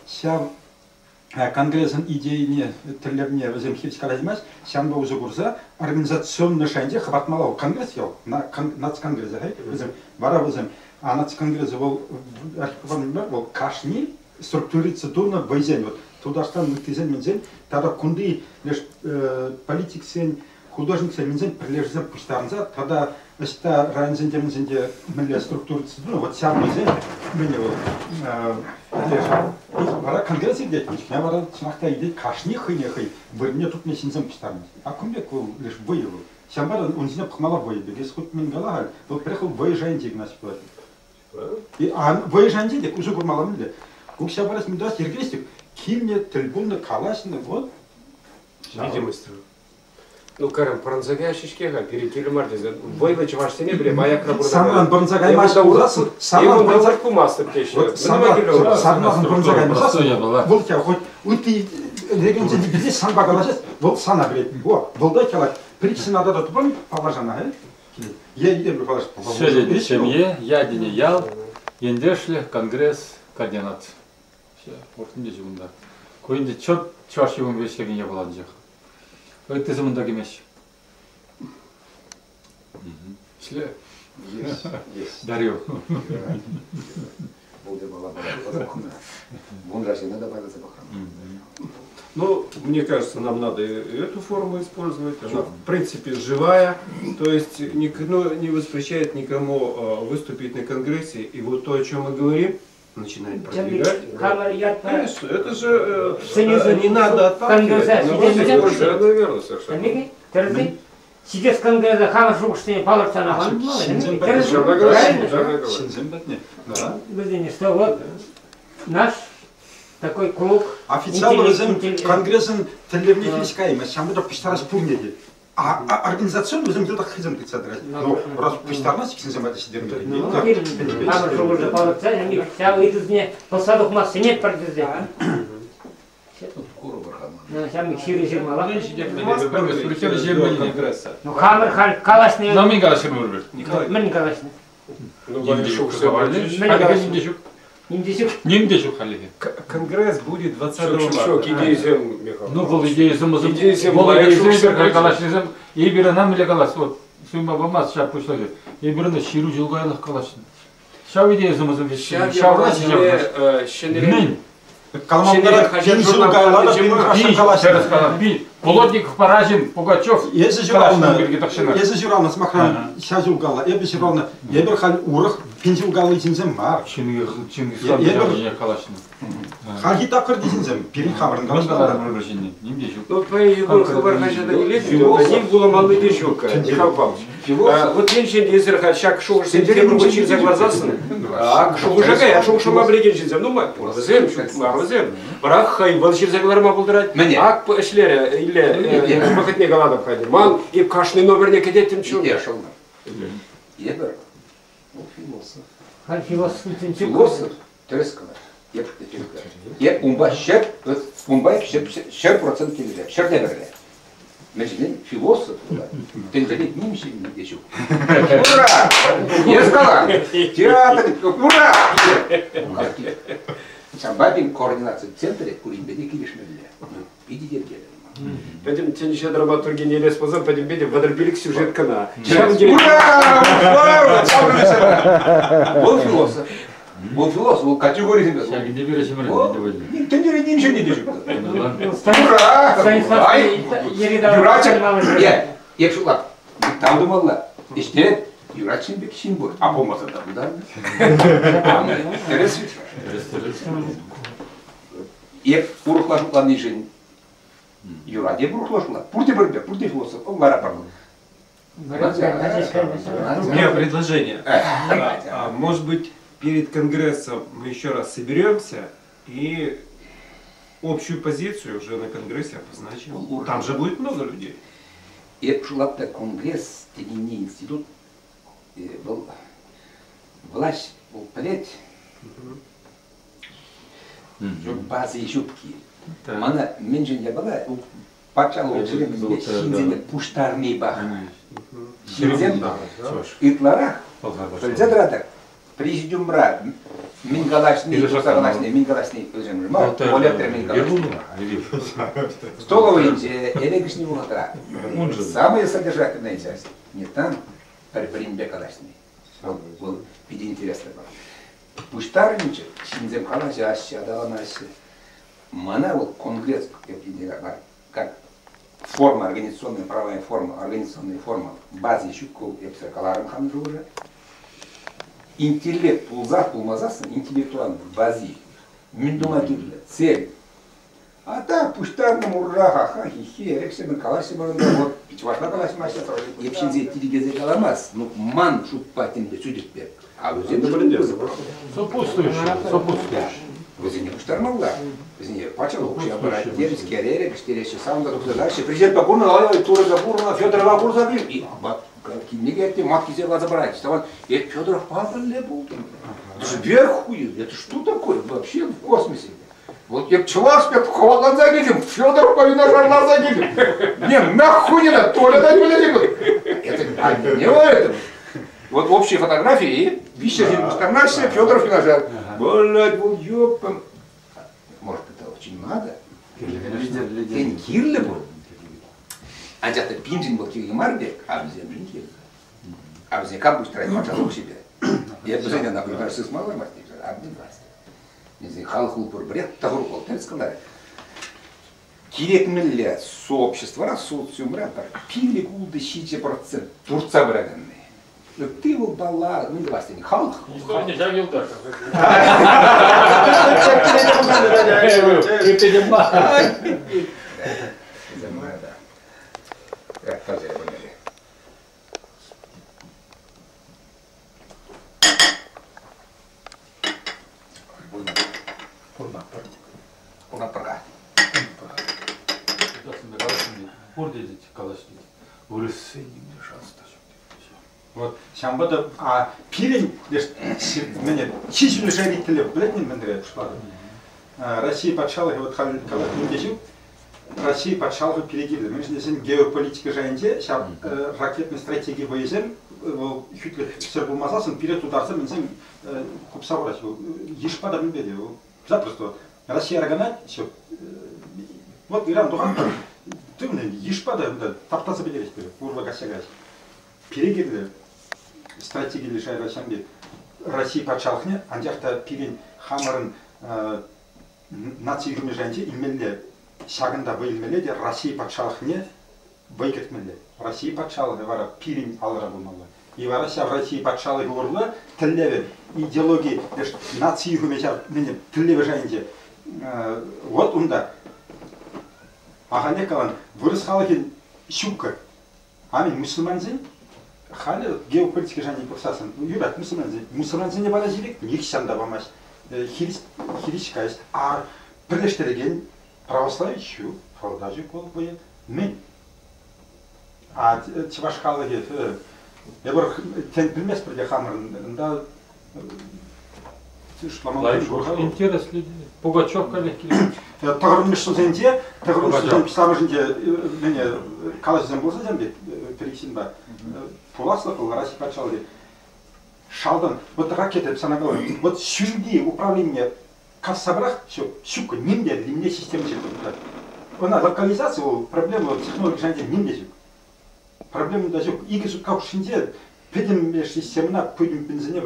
ся конгрессен идейне терлевне өзем хипскаладимас, сям ба уже курса организационный шайнде хабатмалау конгресс ел, на нацконгрессе, өзем бара өзем, а нацконгрессе был архипелаг был кашни структурится туна войзен вот туда что мы тизен мензен, тогда кунды лишь политик сен художник сен мензен прилежен пуштарнза, тогда это раньше демзенде миллия структурится туна вот сам войзен мне вот бара конгрессе где я бара смахта идет кашни хынехай, вы мне тут не синзем пуштарнз, а кумбек лишь воевал, сам бара он зина пхмала воебек, если хоть мен галагаль, вот приехал воежанди к нас платить. И воежанди дек уже курмала миллия. Кукся барас мидас ергестик, кимне тельбунна каласина вот. Видимость. Ну, карам паранзагай шишкега, перекили мартиза. Войла чаваште не были, моя крабура. Саман паранзагай маш урасан. Саман паранзагку мастер теща. Саман паранзагай маш. Вот я хоть уйти регионе не сам багалашес, вот сана блядь. Вот, волда кала. Причина надо тут помнить положена, я иду положить. Сегодня семье, я день ял, ендешле конгресс координат. Вот не жунда. Коинде чот чашивым вещеги не было дежах. Это замунда гемеш. Шле. Есть. Дарю. Будет была Бундраши надо бороться бахрам. Ну, мне кажется, нам надо эту форму использовать. Она, в принципе, живая, то есть не воспрещает никому выступить на конгрессе. И вот то, о чем мы говорим, начинает продвигать. Конечно, это же не надо отталкивать. Наверное, совершенно. Сидеть в конгрессе, хама шубштыне палырца на хан. Что вот наш такой клуб. Официально конгрессен телевизионный фискай, мы сам это постарались помнить. А организационно мы где-то хотим председатель. Ну, раз постарались, сидим это сидим. Хама шубштыне палырца, они вся выйдут мне посадок массы нет продвижения. Сами сиры зермала. Ну хамер хан калашный. Но мы калашный вырвали. Мен калашный. Ниндешук халихи. Конгресс будет 20 марта. Ну, был идеизм, калашнизм, и бирнам или калаш. Вот, сумма бамас шап пушлали. И бирна ширу жилгаялах калашны. Шав идеизм, шав Шенерин. Калмандара пенсию гайлада пенсию калашна. Полотник Паражин, Пугачев. Если журавна смахран сязу гала, я бы журавна, я бы хал урах пенсию гала изинзем мар. Чингисхан я калашны. Хаги такыр дизинзем, перехабран галашна. Ну, по его хабар хачада не лезет, один было малый дешёвка, Михаил Павлович. Вот женщин дезер хачак шоу сентябрь очень заглазасны. А шоу жагай, а шоу шама блегенщин, ну мы разем, разем. Брак хай, балшир загларма полтора. Ак шлере или пахотне галадов ходил. Ман и кашный номер не кидет тем чё. Я шел на. Ебер. Ну философ. Философ. Трескала. Я умбащер, умбащер 100% келер. Шерде берле. Мәселен философ. Тендерет немше не дешук. Ура! Я сказал. Театр. Ура! Самбабин координация центре куримбеде килишмелле. Видите где? Пойдем тенеча драматурги не лез позор, пойдем бедем водорбелик сюжет кана. Ура! Был философ. Был философ, был категории земля. Тендерет немше не дешук. Ура! Юрачек. Я шулак. Там думала. İşte Юрачек бек символ. А помаза да, да? Терес И урухлашуклан нижен. Юра, где урухлашула? Пурте борьбе, пурте философ. Он гора пардон. У меня предложение. Может быть, перед конгрессом мы еще раз соберемся и общую позицию уже на конгрессе обозначим. Там же будет много людей. И шулапта конгресс, не институт, был власть, был полет. Базы и шубки. Мана меньше не была. Пачало синзене пуштарный бах. Синзен итларах. Президиум брат. Мингалашный, Тусагалашный, Мингалашный, Олетер Мингалашный. Столовый элегишный мухатра. Самая содержательная часть. Не там, Примбекалашный. Был виде интересный. Пуштарничек, Шинзем Калаши, Адаланаси. Мана вот конгресс, как форма, организационная правовая форма, организационная форма базы щуков и психоларом ханжужа. Интеллект пулмазасан, интеллектуален бази. Миндумагилля, цель. А так, пуштарным ура, ха-ха, хи-хи, рексемен каласи барында, вот, пичвашна каласи машина, епшинзе тилигезе каламас, ну, ман шуппатинде судит бек. А вы землю были Сопутствующий. Вы не пуштармалда. Вы не почему вообще обрать дерзкие ререк, четыре сам да дальше. Президент Бакурна, Лая, Тура Бакурна, Федор Бакур забил. И какие матки взяла забрать. Ставан, Федоров папа был. Это же вверху, это что такое вообще в космосе? Вот я чувак спят, холодно загидим, Федоров по виножарно загидим. Не, нахуй не надо, Толя дать не это не это. Вот общие фотографии, вещи фотографии, Федоров виножар. Блядь, вот ёпам. Может, это очень надо? Кен кирле был. А где-то пинжин был кирги марбек, а в земле кирги. А в земле как бы строить почал к себе. Я бы женя, например, с малой мастер, а не власть. Не знаю, халхул бурбред, того был, ты сказал. Кирек милле сообщество, рассуд сюмратор, пили гулды 60% турца браганные. Ты его бала, ну власть не халх. Не завел даже. Вот, шамбада, а пилень, мне чисто жарители, блядь, не мандре, что Россия подшала, вот когда не Россия подшала перегибли. Мы же здесь геополитика жанде, сейчас ракетные стратегии воезем, хитрых сербул мазасан, перед ударцем, мы здесь купсаврать, ешпада мебели, запросто. Россия раганать, все. Вот Иран духан, ты мне ешпада, таптаться белерись, урва гасягась. Перегибли. Стратегия лишай России. Россия подшалхне, андяхта пирин хамарын нации гумежанте имелле шагында выйлмеле, Россия подшалхне выкетмеле. Россия подшалхне вара пирин алра булмалы. И вара ся в России подшалхне урлы тиллеве идеологии нации гумежа мене тиллеве жанте. Вот унда. Ахане калан вырыс халхин щука. Амин мусульманзин хали геополитика жанни курсасын. Юрат мусульманзин не балазилик, них санда бамаш. Хиришкаст, а прилештереген православие щу, фалдажи кол будет мен. А чевашкалыги, я бы тен примес придехамрен, да. Интерес людей. Пугачев коллеги. Тагрун что зенде, тагрун что самый зенде, мне калаш землоса земде перексинба. Пуласлов в России почали. Шалдан, вот ракеты псанагалом, вот сюди управление кассабрах, все, щука, нимде, для меня система жертвы. Она локализация, проблема технологии жанде нимде жертвы. Проблема даже, игры как шинде, пойдем системна, пойдем бензине,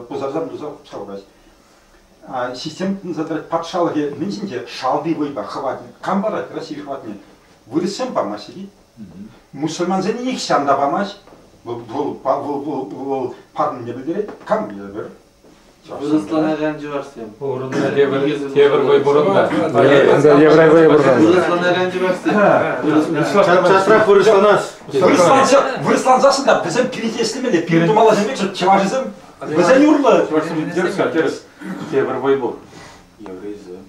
позарзам дозал псалгать. А система задрать подшалги, мензинде, шалды войба, хватит, камбара, России хватит. Вырысем помасили, мусульман за них сам да помась. Бұл парны не білдіреді, кам білдір? Вызасланаған жібарсем. Орында тебір бой бұрында. Еврей бой бұрында. Вызасланаған жібарсем. Часырақ вырысланас. Вырысланзасын да, бізім перетестімелі, передумала земек, что чеважызым, бізім юрлы. Теріс, тебір бой бұл. Еврейзі.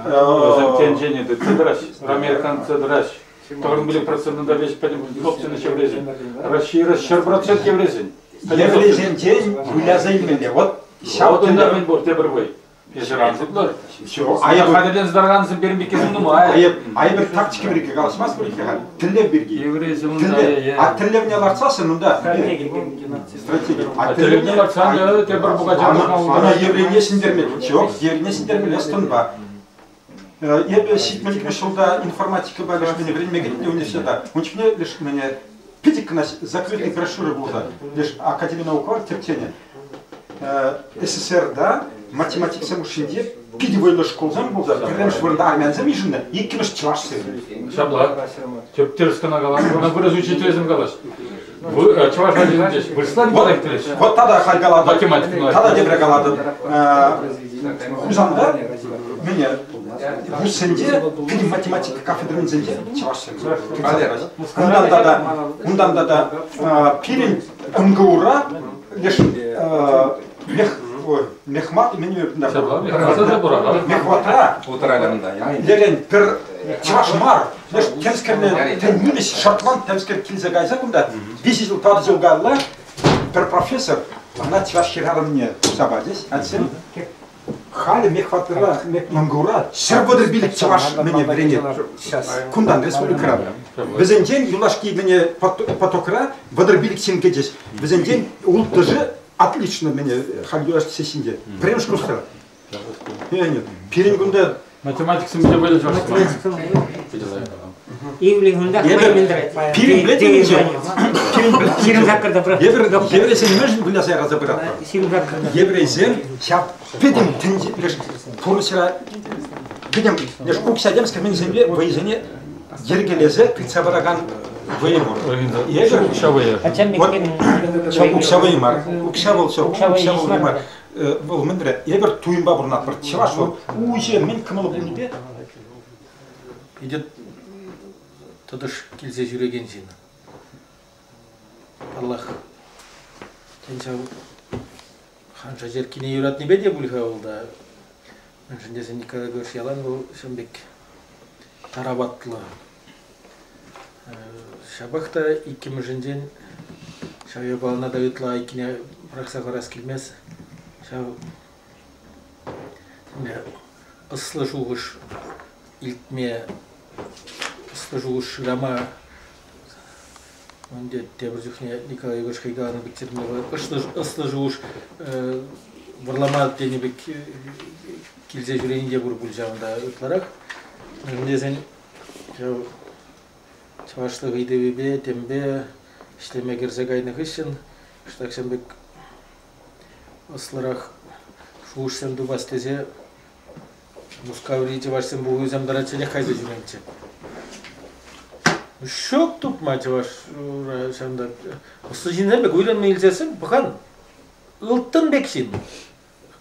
Өзім тенжені де цедраш, Американ цедраш. Тогда были процентно вещь, поэтому собственно еврейзин. Россия расчербрацет еврейзин. Еврейзин день гуля заимели. Вот он да мен бор тебір бой. Ежеранзыклар. Все, Аяқадерден здаргансы бермек кезімді ма? бір тактика береке қалышмас бір еке тіллеп берге. Еврейзімді. А тіллеп не ларцасы, мұнда? Стратегия. А тіллеп не ларцаны, те бір бұға жағын. Ана еврей не сіндермел? Жоқ, еврей не сіндермел, естін ба. Ебе ситмелік жылда информатика бар, лишь мне время говорит, университета. Учебне лишь мне пятик закрытые брошюры было, лишь Академия наук терпения. СССР, да, математика самушинде, пидевой школзам был, когда швырда армян замижена, и кимеш чвашсы. Шабла, тептерскана галаш, она бы разучителем галаш. Чуваш один здесь, выросла не подойдешь. Вот тогда хайгалада, математика, тогда дебра галада, Хузанда, меня, Хусенде, пидем математика кафедрын зенде, чвашсы. Ундан да, пирин МГУра, лишь мехмат имени мехватра леген пер чашмар леш темскерне теннис шотланд темскер килзагайза кунда 10 жыл тады жылгарла пер профессор она чашхирарымне сабадис атсен хали мехватра мехмангура сербодер билик чаш мене врене кундан республика безен день юлашки мене потокра бодер билик сингедис безен день ул тоже отлично меня хальдюраш сесинде. Прям шкуфтер. Нет. Перенгунда. Математика сымде были жорстко. Ивлигунда хмаймендре. Переблетинже. Сирим закырда бра. Еврейсен межин гулясай разобрат. Сирим закырда. Еврейсен шап пидим тинди лишь турсера пидим лишь уксадем скамен земле воизене ергелезе пиццабараган воемор. Евер укшавые. Вот укшавые мар. Укшавал все. Укшавал мар. Бұл міндірі, ебір туйынба бұрнат бір чеваш ол, уже мен кімілі бұл небе? Идет тұдыш келсе жүреген жені. Аллах, теншау қанша жер кине юрат небе де бұлға олда. Мен жындесен никада көрші алан бұл шымбек тарабаттылы. Шабақта икімі жынден шауе балына да үтіла икіне бірақса қарас келмес. Шау ысылы жуғыш илтме ысылы жуғыш рама онде тебір жүхне Николай Егош Хайгаланы біктерімде ысылы жуғыш бұрлама дені бік келзе жүрейінде бұр бұл жағында ұтларақ өндесен чавашлық үйдебе тембе іштеме керзек айнық үшін үштақшен бік Осларах шушсен дубастезе мускаврите вашсен бұл өземдара челе қайда жүренче. Шок туп мать ваш шанда. Осы жинен бек ойланмай елзесін бұған ұлттын бекшін.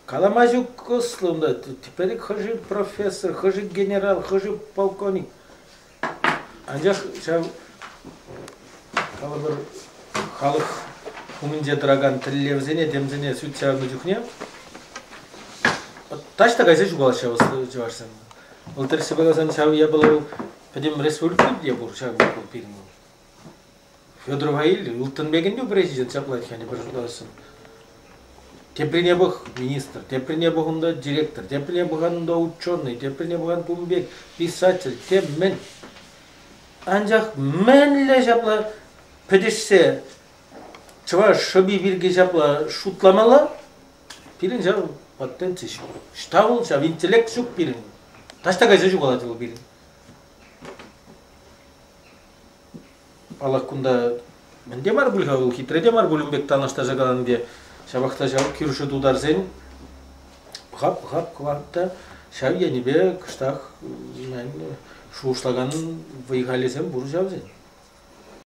Каламажук ослымда теперь хожи профессор, хожи генерал, хожи полковник. Анжақ шау калабыр халық Уминде драган триллевзене, демзене, сутчарны жүхне. Ташта гайзе жугала шавасы жуарсан. Олтер себагасан шавы я был, пойдем республика я был шавы был пирин. Федоров Аиль, Ултенбегенде президент шаплать хани бажуласын. Теприне бог министр, теприне бог онда директор, теприне бог онда ученый, теприне бог Пумбек писатель, тем мен. Анжақ мен ле шапла педешсе. Чува шоби бирге жапла шутламала, пирин жау патенти шу. Штавыл жау интеллект шук пирин. Ташта гайза жугалады бұл пирин. Аллах кунда менде бар бұлға бұл хитреде бар бұлымбек танышта жағаланде. Шабақта жау кюрші дударзен. Хап квартта шау янебе кыштақ шуышлаганын вайғалесен бұр жау зен.